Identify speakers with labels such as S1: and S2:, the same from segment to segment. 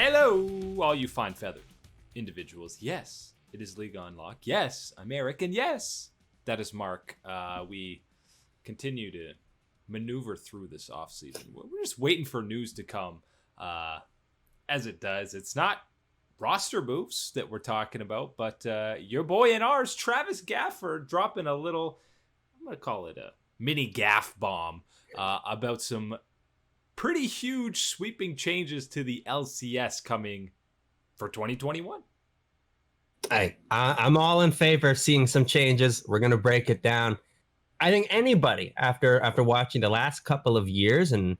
S1: Hello, all you fine feathered individuals. Yes, it is League on Lock. Yes, I'm Eric, and yes, that is Mark. We continue to maneuver through this offseason. We're just waiting for news to come. As it does, it's not roster moves that we're talking about, but your boy and ours, Travis Gafford, dropping a little, I'm going to call it a mini gaff bomb about some pretty huge sweeping changes to the LCS coming for 2021.
S2: I'm all in favor of seeing some changes. We're going to break it down. I think anybody after watching the last couple of years, and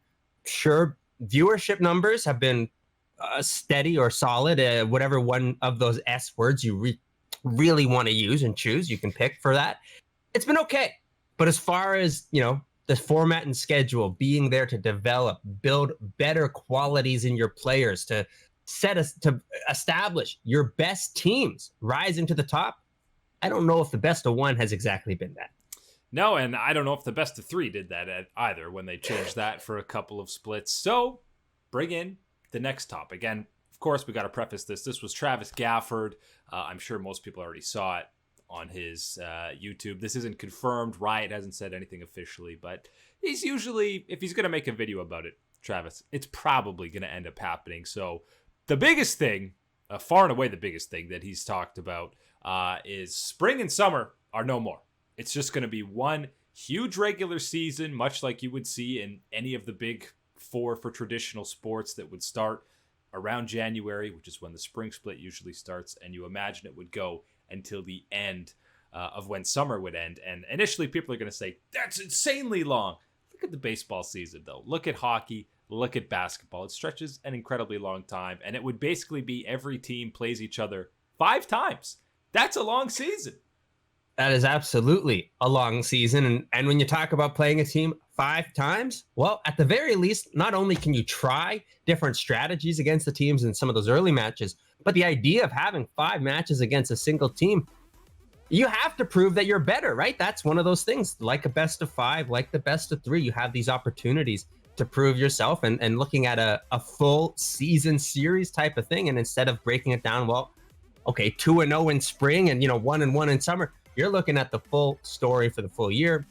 S2: sure, viewership numbers have been steady or solid, whatever one of those S words you really want to use and choose, you can pick for that. It's been okay. But as far as, the format and schedule, being there to develop, build better qualities in your players, to establish your best teams rising to the top, I don't know if the best of one has exactly been that.
S1: No, and I don't know if the best of three did that either when they changed that for a couple of splits. So bring in the next topic. And of course, we got to preface this. This was Travis Gafford. I'm sure most people already saw it on his YouTube. This isn't confirmed. Riot hasn't said anything officially, but he's usually, if he's going to make a video about it, Travis, it's probably going to end up happening. So the biggest thing, far and away the biggest thing that he's talked about is spring and summer are no more. It's just going to be one huge regular season, much like you would see in any of the big four for traditional sports that would start around January, which is when the spring split usually starts, and you imagine it would go until the end of when summer would end. And initially people are going to say, that's insanely long. Look at the baseball season, though. Look at hockey. Look at basketball. It stretches an incredibly long time, and it would basically be every team plays each other 5 times. That's a long season.
S2: That is absolutely a long season. And when you talk about playing a team 5 times, well, at the very least, not only can you try different strategies against the teams in some of those early matches, but the idea of having 5 matches against a single team, you have to prove that you're better, right? That's one of those things, like a best of 5, like the best of 3. You have these opportunities to prove yourself, and looking at a full season series type of thing. And instead of breaking it down, well, okay, 2-0 in spring and 1-1 in summer, you're looking at the full story for the full year.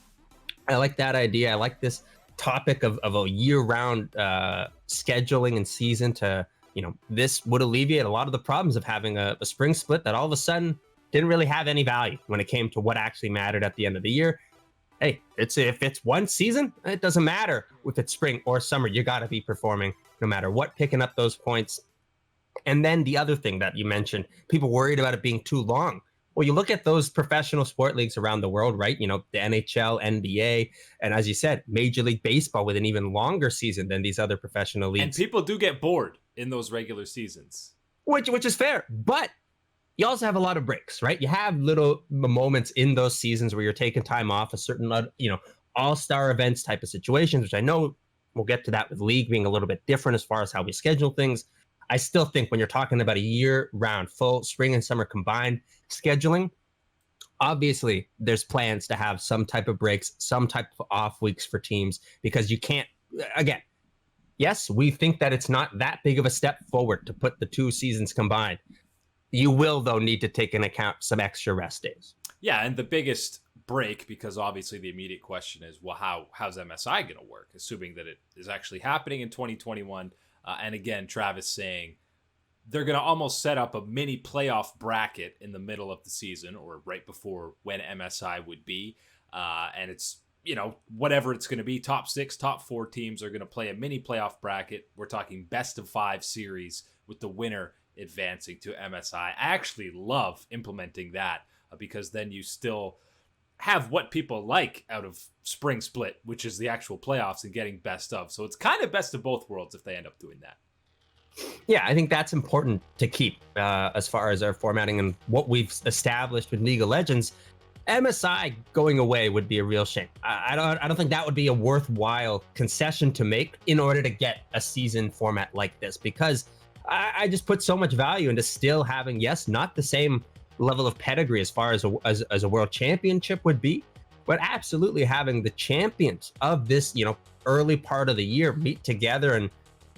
S2: I like that idea. I like this topic of a year-round scheduling and season to, this would alleviate a lot of the problems of having a spring split that all of a sudden didn't really have any value when it came to what actually mattered at the end of the year. Hey, if it's one season, it doesn't matter if it's spring or summer. You got to be performing no matter what, picking up those points. And then the other thing that you mentioned, people worried about it being too long. Well, you look at those professional sport leagues around the world, right? The NHL, NBA, and as you said, Major League Baseball with an even longer season than these other professional leagues.
S1: And people do get bored in those regular seasons.
S2: Which is fair, but you also have a lot of breaks, right? You have little moments in those seasons where you're taking time off, a certain, all-star events type of situations, which I know we'll get to that with League being a little bit different as far as how we schedule things. I still think when you're talking about a year-round, full spring and summer combined scheduling, obviously there's plans to have some type of breaks, some type of off weeks for teams, because you can't, again, yes, we think that it's not that big of a step forward to put the 2 seasons combined. You will, though, need to take into account some extra rest days.
S1: Yeah, and the biggest break, because obviously the immediate question is, well, how's MSI going to work, assuming that it is actually happening in 2021? And again, Travis saying they're going to almost set up a mini playoff bracket in the middle of the season or right before when MSI would be. And it's, whatever it's going to be, top 6, top 4 teams are going to play a mini playoff bracket. We're talking best of 5 series with the winner advancing to MSI. I actually love implementing that because then you still have what people like out of spring split, which is the actual playoffs and getting best of. So it's kind of best of both worlds if they end up doing that.
S2: Yeah, I think that's important to keep as far as our formatting and what we've established with League of Legends. MSI going away would be a real shame. I don't think that would be a worthwhile concession to make in order to get a season format like this, because I just put so much value into still having, yes, not the same level of pedigree as far as a world championship would be, but absolutely having the champions of this, early part of the year meet together and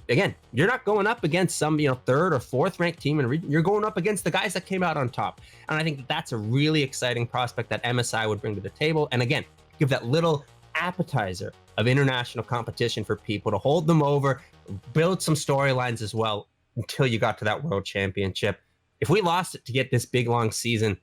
S2: again, you're not going up against some, third or fourth ranked team in region. You're going up against the guys that came out on top. And I think that that's a really exciting prospect that MSI would bring to the table. And again, give that little appetizer of international competition for people to hold them over, build some storylines as well until you got to that world championship. If we lost it to get this big long season,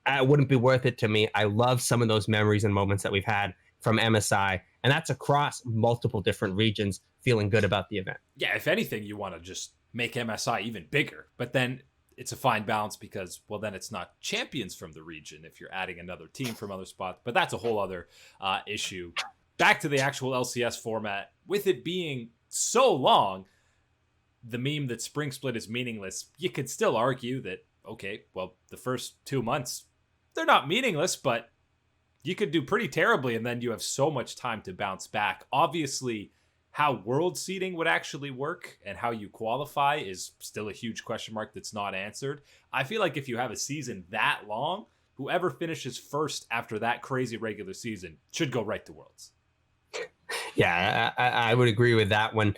S2: it wouldn't be worth it to me. I love some of those memories and moments that we've had from MSI, and that's across multiple different regions, feeling good about the event.
S1: Yeah, if anything, you want to just make MSI even bigger, but then it's a fine balance because, well, then it's not champions from the region if you're adding another team from other spots, but that's a whole other issue. Back to the actual LCS format, with it being so long, the meme that Spring Split is meaningless, you could still argue that, okay, well, the first 2 months, they're not meaningless, but you could do pretty terribly, and then you have so much time to bounce back. Obviously, how world seeding would actually work and how you qualify is still a huge question mark that's not answered. I feel like if you have a season that long, whoever finishes first after that crazy regular season should go right to Worlds.
S2: Yeah, I would agree with that. When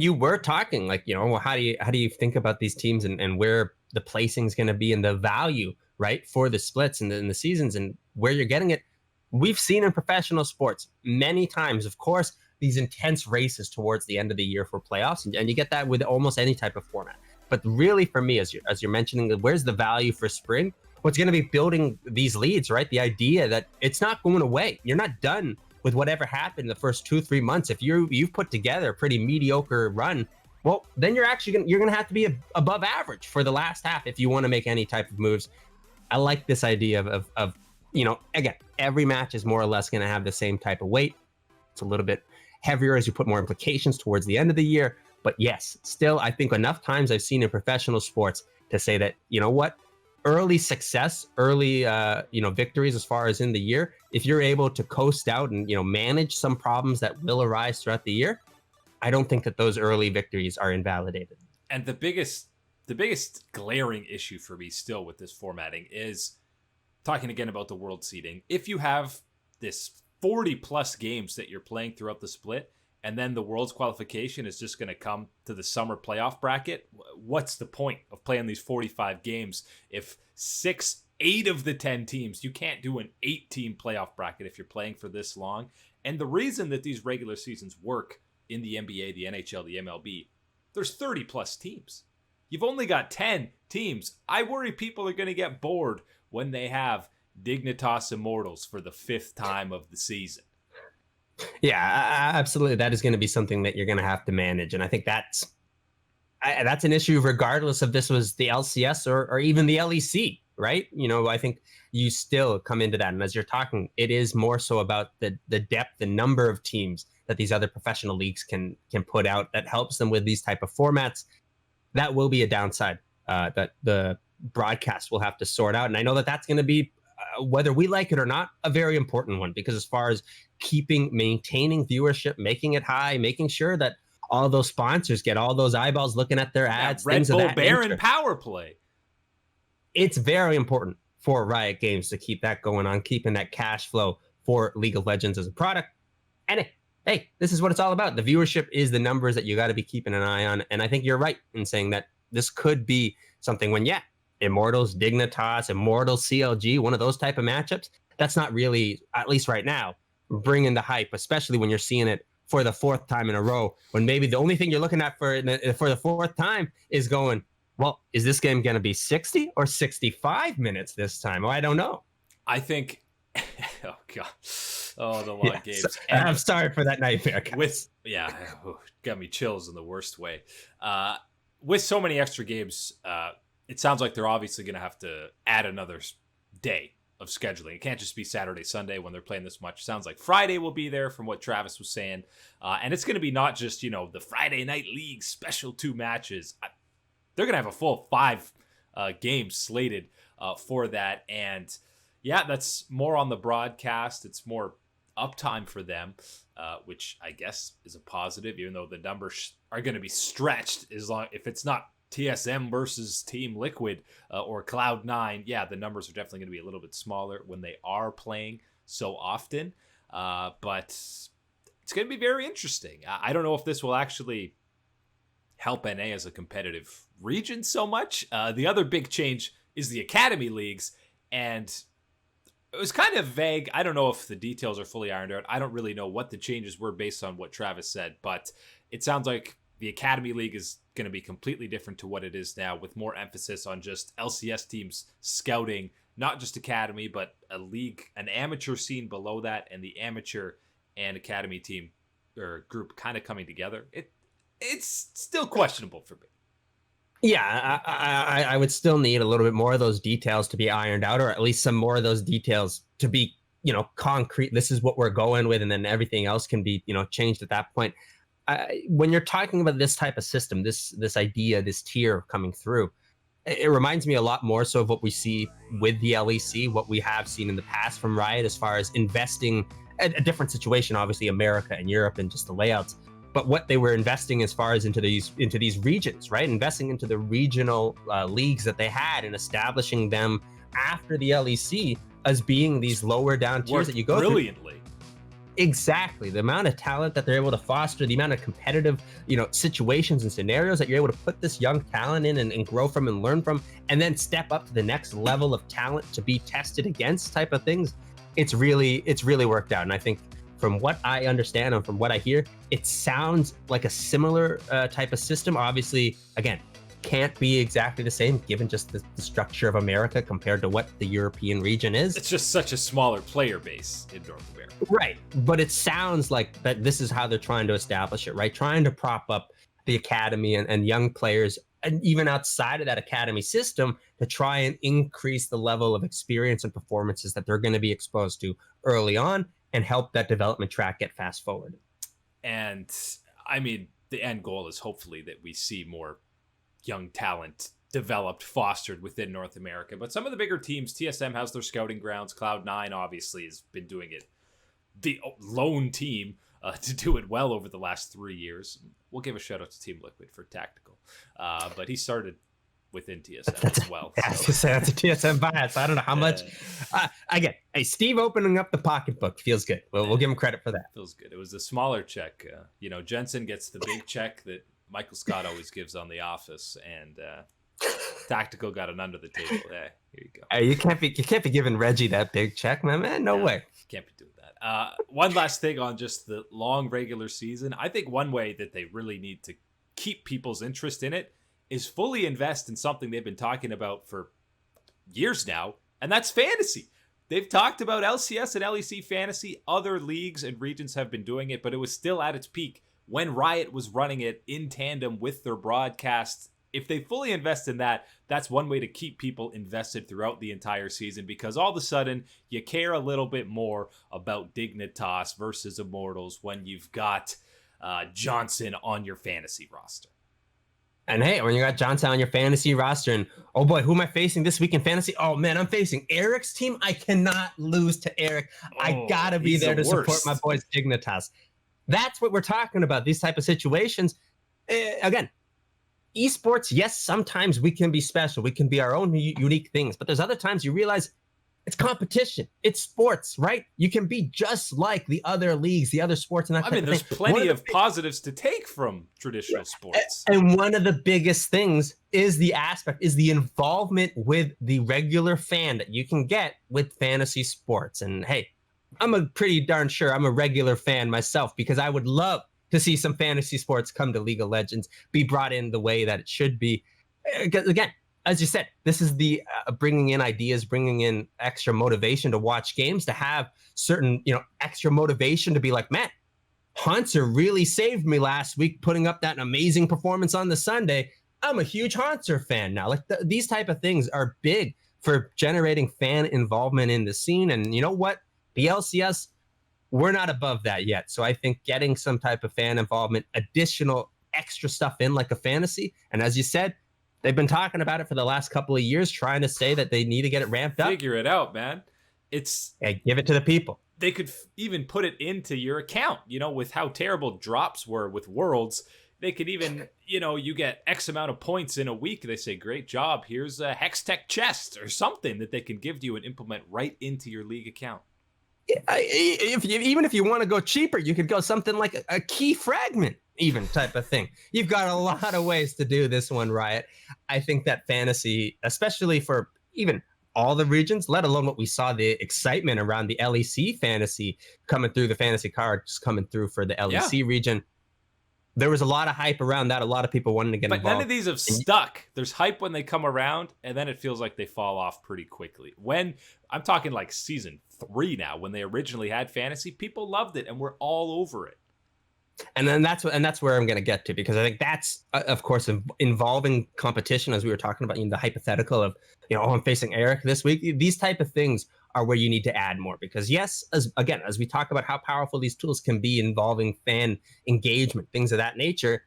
S2: you were talking, like, well, how do you think about these teams and where the placing is going to be and the value, right, for the splits and the seasons and where you're getting it? We've seen in professional sports many times, of course, these intense races towards the end of the year for playoffs, and you get that with almost any type of format. But really, for me, as you're mentioning, where's the value for spring? What's going to be building these leads, right? The idea that it's not going away. You're not done with whatever happened the first 2-3 months. If you've put together a pretty mediocre run, well, then you're going to have to be above average for the last half if you want to make any type of moves. I like this idea of again, every match is more or less going to have the same type of weight. It's a little bit heavier as you put more implications towards the end of the year. But yes, still, I think enough times I've seen in professional sports to say that, what, early success, early, victories as far as in the year, if you're able to coast out and, manage some problems that will arise throughout the year, I don't think that those early victories are invalidated.
S1: And the biggest glaring issue for me still with this formatting is talking again about the world seeding. If you have this 40 plus games that you're playing throughout the split, and then the world's qualification is just going to come to the summer playoff bracket, what's the point of playing these 45 games if 8 of the 10 teams, you can't do an 8-team playoff bracket if you're playing for this long? And the reason that these regular seasons work in the NBA, the NHL, the MLB, there's 30 plus teams. You've only got 10 teams. I worry people are going to get bored when they have Dignitas Immortals for the 5th time of the season.
S2: Yeah, absolutely. That is going to be something that you're going to have to manage. And I think that's an issue regardless if this was the LCS or even the LEC, right? I think you still come into that. And as you're talking, it is more so about the depth, the number of teams that these other professional leagues can put out that helps them with these type of formats. That will be a downside that the broadcast will have to sort out. And I know that that's going to be, whether we like it or not, a very important one, because as far as maintaining viewership, making it high, making sure that all those sponsors get all those eyeballs looking at their ads,
S1: Red Bull Baron power play.
S2: It's very important for Riot Games to keep that going on, keeping that cash flow for League of Legends as a product. And hey, this is what it's all about. The viewership is the numbers that you got to be keeping an eye on. And I think you're right in saying that this could be something when, Immortals, Dignitas, Immortals, CLG, one of those type of matchups, that's not really, at least right now, bringing the hype, especially when you're seeing it for the 4th time in a row, when maybe the only thing you're looking at for the 4th time is going, well, is this game going to be 60 or 65 minutes this time? Well, I don't know.
S1: I think, oh, God. Oh, the long games.
S2: I'm sorry for that nightmare,
S1: guys. Got me chills in the worst way. With so many extra games, it sounds like they're obviously going to have to add another day of scheduling. It can't just be Saturday, Sunday when they're playing this much. Sounds like Friday will be there from what Travis was saying. And it's going to be not just, the Friday Night League special 2 matches. They're going to have a full 5 games slated for that. And that's more on the broadcast. It's more uptime for them, which I guess is a positive, even though the numbers are going to be stretched if it's not TSM versus Team Liquid or Cloud9. The numbers are definitely going to be a little bit smaller when they are playing so often. But it's going to be very interesting. I don't know if this will actually help NA as a competitive region so much. The other big change is the Academy Leagues, and it was kind of vague. I don't know if the details are fully ironed out. I don't really know what the changes were based on what Travis said, but it sounds like the Academy League is going to be completely different to what it is now, with more emphasis on just LCS teams scouting, not just Academy, but a league, an amateur scene below that, and the amateur and Academy team or group kind of coming together. It's still questionable for me.
S2: Yeah, I would still need a little bit more of those details to be ironed out, or at least some more of those details to be, concrete. This is what we're going with, and then everything else can be, changed at that point. When you're talking about this type of system, this idea, this tier coming through, it reminds me a lot more so of what we see with the LEC, what we have seen in the past from Riot as far as investing a different situation, obviously America and Europe and just the layouts. But what they were investing as far as into these regions, right? Investing into the regional leagues that they had and establishing them after the LEC as being these lower down tiers that you go
S1: brilliantly.
S2: through. Exactly. The amount of talent that they're able to foster, the amount of competitive, situations and scenarios that you're able to put this young talent in and grow from and learn from, and then step up to the next level of talent to be tested against type of things. It's really worked out. And I think from what I understand and from what I hear, it sounds like a similar type of system. Obviously, again, can't be exactly the same given just the structure of America compared to what the European region is.
S1: It's just such a smaller player base in North America.
S2: Right. But it sounds like that this is how they're trying to establish it, right? Trying to prop up the academy and young players, and even outside of that academy system, to try and increase the level of experience and performances that they're going to be exposed to early on, and help that development track get fast forward.
S1: And I mean, the end goal is hopefully that we see more young talent developed, fostered within North America. But some of the bigger teams, TSM has their scouting grounds. Cloud9 obviously has been doing it, the lone team to do it well over the last 3 years. We'll give a shout out to Team Liquid for tactical. But he started within TSM as well.
S2: So. That's a TSM bias. I don't know how much. Again, hey, Steve opening up the pocketbook feels good. We'll give him credit for that.
S1: Feels good. It was a smaller check. Jensen gets the big check that Michael Scott always gives on The Office, and Tactical got an under the table. Hey, here you go.
S2: Hey, you can't be giving Reggie that big check, man. No way.
S1: Can't be doing that. One last thing on just the long regular season. I think one way that they really need to keep people's interest in it is fully invest in something they've been talking about for years now, and that's fantasy. They've talked about LCS and LEC fantasy. Other leagues and regions have been doing it, but it was still at its peak when Riot was running it in tandem with their broadcasts. If they fully invest in that, that's one way to keep people invested throughout the entire season, because all of a sudden you care a little bit more about Dignitas versus Immortals when you've got Johnson on your fantasy roster.
S2: And hey, when you got Johnson on your fantasy roster, and oh boy, who am I facing this week in fantasy? Oh man, I'm facing Eric's team. I cannot lose to Eric. I gotta be there to support my boys Dignitas. That's what we're talking about. These type of situations. Again, esports, yes, sometimes we can be special. We can be our own unique things. But there's other times you realize it's competition. It's sports, right? You can be just like the other leagues, the other sports. And that
S1: there's plenty of positives to take from traditional sports.
S2: And one of the biggest things is the involvement with the regular fan that you can get with fantasy sports. And hey, I'm a pretty darn sure I'm a regular fan myself, because I would love to see some fantasy sports come to League of Legends, be brought in the way that it should be. Because again, as you said, this is the bringing in ideas, bringing in extra motivation to watch games, to have certain, extra motivation to be like, man, Hunter really saved me last week, putting up that amazing performance on the Sunday. I'm a huge Hunter fan now. Like these type of things are big for generating fan involvement in the scene. And you know what? The LCS, we're not above that yet. So I think getting some type of fan involvement, additional extra stuff in like a fantasy. And as you said, they've been talking about it for the last couple of years, trying to say that they need to get it ramped up.
S1: Figure it out, man.
S2: Give it to the people.
S1: They could even put it into your account, with how terrible drops were with Worlds. They could even, you get X amount of points in a week. They say, great job. Here's a Hextech chest or something that they can give you and implement right into your league account.
S2: Even if you want to go cheaper, you could go something like a key fragment. even type of thing. You've got a lot of ways to do this one, Riot. I think that fantasy, especially for even all the regions, let alone what we saw, the excitement around the LEC fantasy coming through, the fantasy cards coming through for the
S1: Yeah.
S2: LEC region. There was a lot of hype around that. A lot of people wanting to get
S1: But
S2: involved.
S1: none of these have stuck. There's hype when they come around, and then it feels like they fall off pretty quickly. When I'm talking like season 3 now, when they originally had fantasy, people loved it and were all over it.
S2: And then that's where I'm going to get to, because I think that's, of course, involving competition, as we were talking about, the hypothetical of, oh, I'm facing Eric this week. These type of things are where you need to add more, because yes, as we talk about how powerful these tools can be involving fan engagement, things of that nature,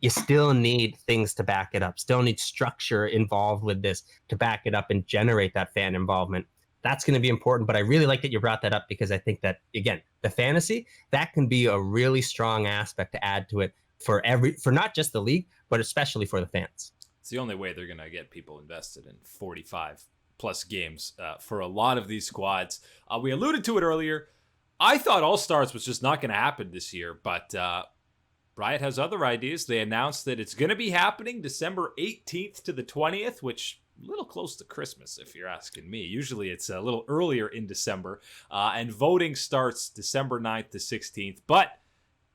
S2: you still need things to back it up, still need structure involved with this to back it up and generate that fan involvement. That's going to be important, but I really like that you brought that up, because I think that, again, the fantasy, that can be a really strong aspect to add to it for not just the league, but especially for the fans.
S1: It's the only way they're going to get people invested in 45 plus games for a lot of these squads. We alluded to it earlier. I thought All-Stars was just not going to happen this year, but Riot has other ideas. They announced that it's going to be happening December 18th to the 20th, which a little close to Christmas, if you're asking me. Usually it's a little earlier in December, and voting starts December 9th to 16th, but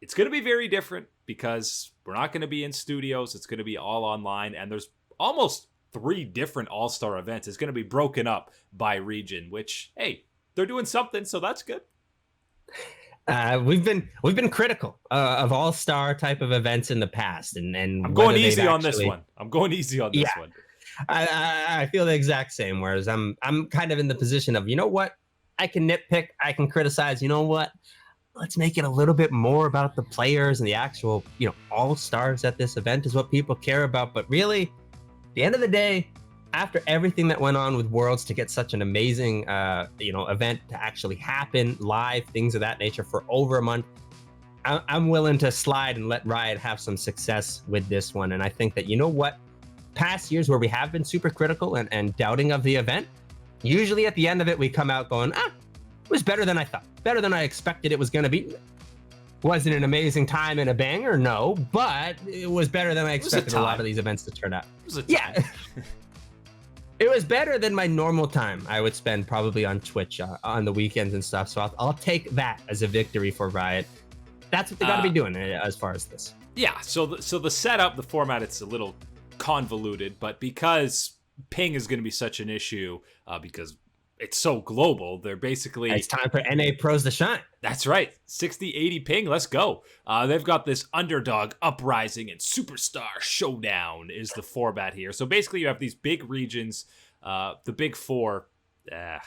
S1: it's going to be very different because we're not going to be in studios. It's going to be all online, and there's almost 3 different All-Star events. It's going to be broken up by region, which, hey, they're doing something, so that's good.
S2: We've been critical of All-Star type of events in the past, and
S1: I'm going easy on this one. I'm going easy on this one.
S2: I feel the exact same. Whereas I'm kind of in the position of, what, I can nitpick, I can criticize. You know what? Let's make it a little bit more about the players and the actual, all-stars at this event is what people care about. But really, at the end of the day, after everything that went on with Worlds to get such an amazing, event to actually happen live, things of that nature for over a month, I'm willing to slide and let Riot have some success with this one. And I think that, what? Past years where we have been super critical and doubting of the event, usually at the end of it, we come out going, it was better than I thought, better than I expected it was going to be. Was it an amazing time and a banger? No, but it was better than I expected a lot of these events to turn out.
S1: It was a time.
S2: It was better than my normal time I would spend probably on Twitch on the weekends and stuff. So I'll take that as a victory for Riot. That's what they got to be doing as far as this.
S1: Yeah, so the setup, the format, it's a little convoluted, but because ping is going to be such an issue, because it's so global, they're basically...
S2: It's time for NA pros to shine.
S1: That's right. 60, 80 ping, let's go. They've got this underdog uprising and superstar showdown is the format here. So basically you have these big regions, the big 4... I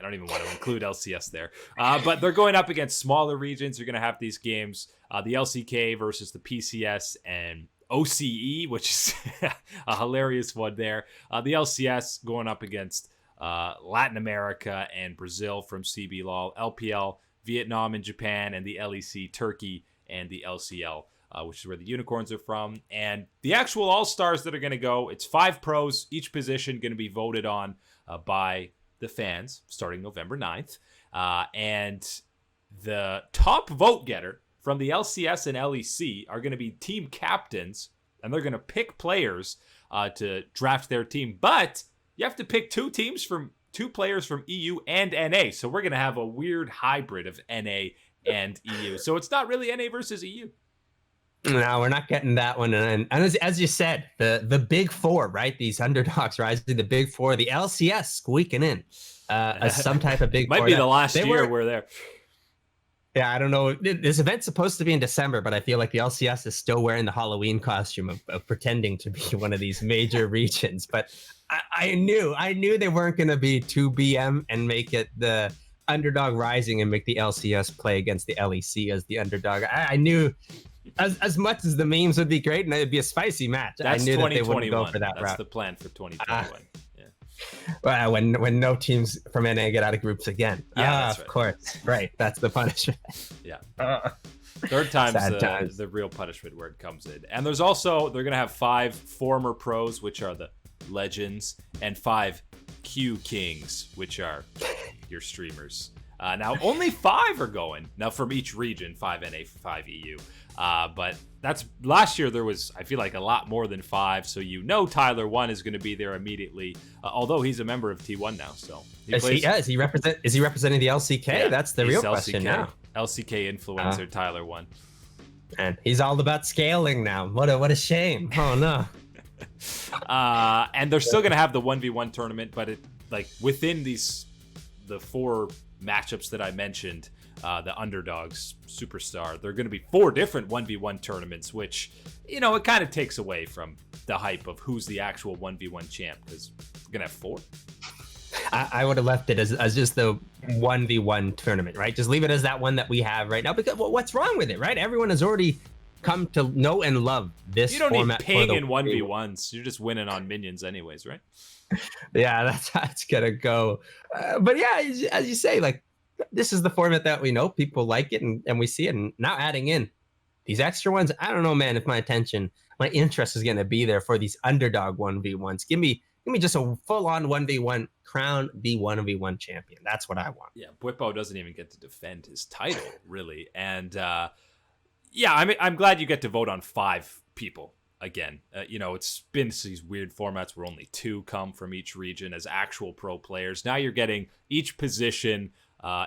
S1: don't even want to include LCS there. But they're going up against smaller regions. You're going to have these games, the LCK versus the PCS and OCE, which is a hilarious one there. The LCS going up against Latin America and Brazil from CBLOL, LPL, Vietnam and Japan, and the LEC, Turkey, and the LCL, which is where the Unicorns are from. And the actual All-Stars that are going to go, it's 5 pros, each position going to be voted on by the fans starting November 9th. And the top vote getter from the LCS and LEC are going to be team captains, and they're going to pick players to draft their team. But you have to pick 2 players from EU and NA. So we're going to have a weird hybrid of NA and EU. So it's not really NA versus EU.
S2: No, we're not getting that one. And as you said, the big 4, right? These underdogs rising, the big 4, the LCS squeaking in as some type of big 4.
S1: Might be the last year we're there.
S2: Yeah, I don't know. This event's supposed to be in December, but I feel like the LCS is still wearing the Halloween costume of pretending to be one of these major regions. But I knew they weren't going to be 2 BM and make it the underdog rising and make the LCS play against the LEC as the underdog. I knew as much as the memes would be great and it'd be a spicy match.
S1: That's
S2: I knew that they
S1: 2021.
S2: wouldn't go for that
S1: That's
S2: route.
S1: the plan for 2021.
S2: Well, when no teams from NA get out of groups again.
S1: Yeah, that's
S2: of
S1: right.
S2: course. Right. That's the punishment.
S1: Yeah. Third time's the real punishment where it comes in. And there's also, they're going to have 5 former pros, which are the legends, and 5 Q Kings, which are your streamers. Now, only 5 are going. Now, from each region, 5 NA, 5 EU. But that's last year there was, I feel like, a lot more than 5. So Tyler 1 is going to be there immediately, although he's a member of T1 now. So
S2: is he representing the LCK?
S1: Yeah,
S2: that's the real question now.
S1: LCK influencer Tyler 1.
S2: And he's all about scaling now. What a shame. Oh no.
S1: And they're still going to have the 1v1 tournament, but within the 4 matchups that I mentioned, the underdogs superstar, there are going to be 4 different 1v1 tournaments, which, it kind of takes away from the hype of who's the actual 1v1 champ, because we're going to have 4.
S2: I would have left it as just the 1v1 tournament, right? Just leave it as that one that we have right now, because what's wrong with it, right? Everyone has already come to know and love this format.
S1: You don't need ping in 1v1s. You're just winning on minions anyways, right?
S2: Yeah, that's how it's gonna go. But yeah, as you say, this is the format that we know. People like it, and we see it. And now adding in these extra ones, I don't know, man, if my interest is gonna be there for these underdog 1v1s. Give me just a full-on 1v1 crown the 1v1 champion. That's what I want.
S1: Yeah, Bwipo doesn't even get to defend his title, really. And I'm glad you get to vote on 5 people again. It's been these weird formats where only 2 come from each region as actual pro players. Now you're getting each position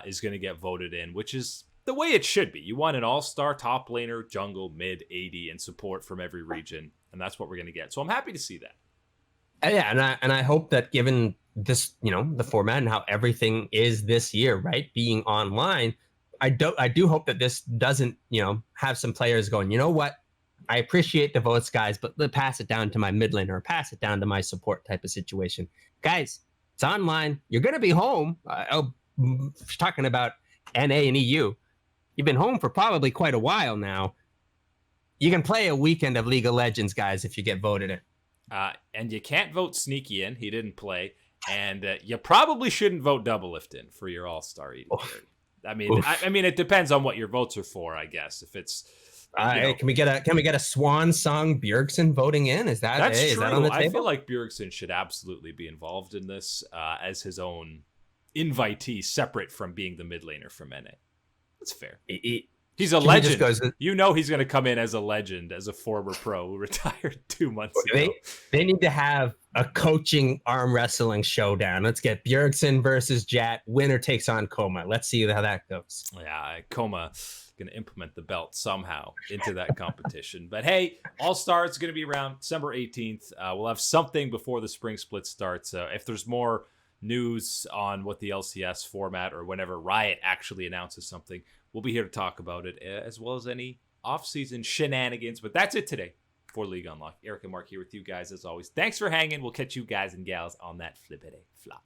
S1: is going to get voted in, which is the way it should be. You want an all-star top laner, jungle, mid, AD, and support from every region, and that's what we're going to get. So I'm happy to see that.
S2: Yeah, and I hope that given this, the format and how everything is this year, right, being online, I do hope that this doesn't, have some players going, you know what, I appreciate the votes, guys, but pass it down to my mid laner or pass it down to my support type of situation. Guys, it's online. You're going to be home. Talking about NA and EU, you've been home for probably quite a while now. You can play a weekend of League of Legends, guys, if you get voted in.
S1: And you can't vote Sneaky in. He didn't play. And you probably shouldn't vote Doublelift in for your all-star eating. I mean, it depends on what your votes are for, I guess. If it's...
S2: can we get a swan song Bjergsen voting in? Is that
S1: true?
S2: Is that on the table?
S1: I feel like Bjergsen should absolutely be involved in this as his own invitee, separate from being the mid laner from NA. That's fair. He's a legend. He's going to come in as a legend, as a former pro who retired 2 months ago.
S2: They need to have a coaching arm wrestling showdown. Let's get Bjergsen versus Jat. Winner takes on Koma. Let's see how that goes.
S1: Yeah, Koma going to implement the belt somehow into that competition. But hey, All-Star is going to be around December 18th. We'll have something before the spring split starts. If there's more news on what the LCS format or whenever Riot actually announces something, we'll be here to talk about it, as well as any off-season shenanigans. But that's it today for League Unlock. Eric and Mark here with you guys as always. Thanks for hanging. We'll catch you guys and gals on that flippity flop.